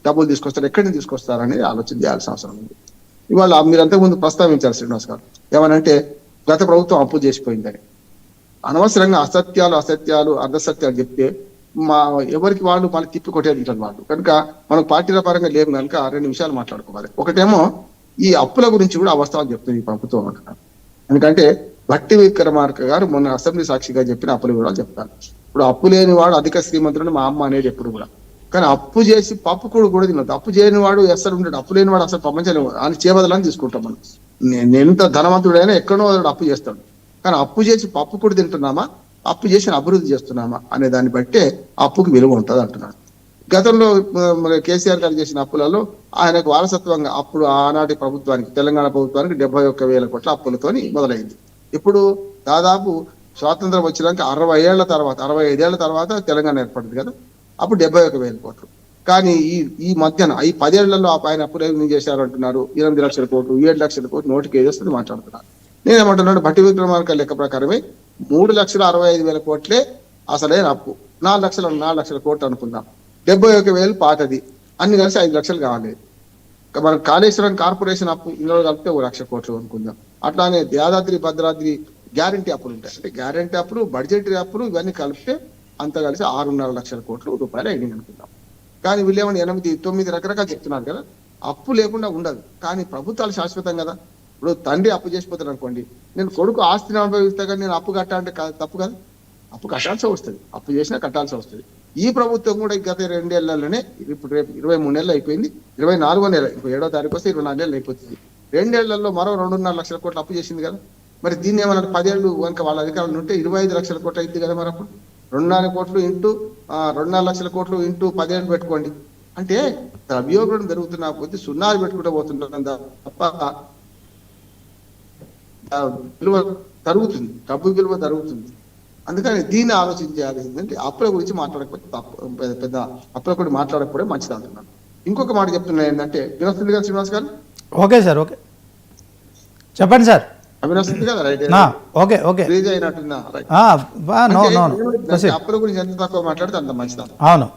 డబ్బులు తీసుకొస్తారు, ఎక్కడి నుంచి తీసుకొస్తారు అనేది ఆలోచన చేయాల్సిన అవసరం ఉంది. ఇవాళ మీరు అంతకుముందు ప్రస్తావించారు శ్రీనివాస్ గారు, ఏమనంటే గత ప్రభుత్వం అప్పు చేసిపోయిందని. అనవసరంగా అసత్యాలు అర్ధసత్యాలు చెప్తే ఎవరికి వాళ్ళు మనకి తిప్పి కొట్టేది వాళ్ళు. కనుక మనకు పార్టీల పరంగా లేవు కనుక 2 విషయాలు మాట్లాడుకోవాలి. ఒకటేమో ఈ అప్పుల గురించి కూడా అవస్థలు చెప్తుంది ఈ ప్రభుత్వం అంటున్నారు. ఎందుకంటే భట్టి విక్రమార్క గారు మొన్న అసెంబ్లీ సాక్షిగా చెప్పిన అప్పుల వివరాలు చెప్తారు. ఇప్పుడు అప్పు లేని వాడు అధిక శ్రీమంతుడు మా అమ్మ అనేది ఎప్పుడు కూడా. కానీ అప్పు చేసి పప్పు కూడా తినదు. అప్పు చేయని వాడు అసలు ఉండడు. అప్పు లేని వాడు అసలు ప్రపంచంలో అని చేబదలని తీసుకుంటాం మనం. ఎంత ధనవంతుడైనా ఎక్కడో అప్పు చేస్తాడు. కానీ అప్పు చేసి పప్పు కూడా తింటున్నామా, అప్పు చేసిన అభివృద్ధి చేస్తున్నామా అనే దాన్ని బట్టే అప్పుకి విలువ ఉంటుంది అంటున్నాడు. గతంలో కేసీఆర్ గారు చేసిన అప్పులలో ఆయనకు వారసత్వంగా అప్పుడు ఆనాటి ప్రభుత్వానికి, తెలంగాణ ప్రభుత్వానికి 71,000 కోట్ల అప్పులతోని మొదలైంది. ఇప్పుడు దాదాపు స్వాతంత్రం వచ్చినాక 65 ఏళ్ల తర్వాత తెలంగాణ ఏర్పడింది కదా, అప్పుడు 71,000 కోట్లు. కానీ ఈ మధ్యన ఈ 10 ఏళ్లలో ఆయన అప్పులు ఏం చేశారు అంటున్నారు. 8 లక్షల కోట్లు, 7 లక్షల కోట్లు నోటికి ఏదేస్తుంది మాట్లాడుతున్నారు. నేనేమంటున్నాను, భట్టి విక్రమార్క లెక్క ప్రకారమే 3,65,000 కోట్లే అసలైన అప్పు. 4 లక్షల కోట్లు అనుకుందాం. 71,000 పాతది, అన్ని కలిసి 5 లక్షలు కావాలి. మన కాళేశ్వరం కార్పొరేషన్ అప్పు ఇందులో కలిపితే 1 లక్ష కోట్లు అనుకుందాం. అట్లానే యాదాద్రి భద్రాద్రి గ్యారంటీ అప్పులు ఉంటాయి. అంటే గ్యారంటీ అప్పులు, బడ్జెటరీ అప్పులు ఇవన్నీ కలిపితే అంత కలిసి 6.5 లక్షల కోట్ల రూపాయలు అయింది అనుకుందాం. కానీ వీళ్ళేమన్నా 8, 9 రకరకాలు చెప్తున్నారు కదా. అప్పు లేకుండా ఉండదు, కానీ ప్రభుత్వాలు శాశ్వతం కదా. ఇప్పుడు తండ్రి అప్పు చేసిపోతాడు అనుకోండి, నేను కొడుకు ఆస్తిని అనుభవిస్తా కానీ నేను అప్పు కట్టా అంటే తప్పు కదా. అప్పు కట్టాల్సి వస్తుంది, అప్పు చేసినా కట్టాల్సి వస్తుంది. ఈ ప్రభుత్వం కూడా గత 2 ఏళ్లలోనే, ఇప్పుడు రేపు 23 నెలలు అయిపోయింది, 24వ నెల, ఇప్పుడు 7వ తారీఖు వస్తే 24 నెలలు అయిపోతుంది. 2 ఏళ్లలో మరో 2.5 లక్షల కోట్లు అప్పు చేసింది కదా. మరి దీన్ని ఏమన్నా 10 ఏళ్ళు కనుక వాళ్ళ అధికారులు ఉంటే 25 లక్షల కోట్లు అయింది కదా. మరి అప్పుడు 2.4 కోట్లు ఇంటూ 2.4 లక్షల కోట్లు ఇంటూ 10 ఏళ్ళు పెట్టుకోండి. అంటే ద్రవ్యోల్బణం పెరుగుతున్నా కొద్ది సున్నాలు పెట్టుకుంటూ పోతుంటాం తప్ప విలువ తరుగుతుంది, డబ్బు విలువ తరుగుతుంది. అందుకని దీన్ని ఆలోచించాలి. ఏంటంటే అప్పుల గురించి మాట్లాడకపోతే పెద్ద అప్పుల గురించి మాట్లాడకపోతే మంచిది అంటున్నాను. ఇంకొక మాట చెప్తున్నా ఏంటంటే, వినస్తుంది కదా శ్రీనివాస్ గారు? ఓకే సార్, ఓకే చెప్పండి సార్. అవినస్తుంది కదా, రైట్? ఓకే ఓకే, రీజ్ అయినట్టున్నా. అప్పుల గురించి ఎంత తక్కువ మాట్లాడితే అంత మంచిది. అవును.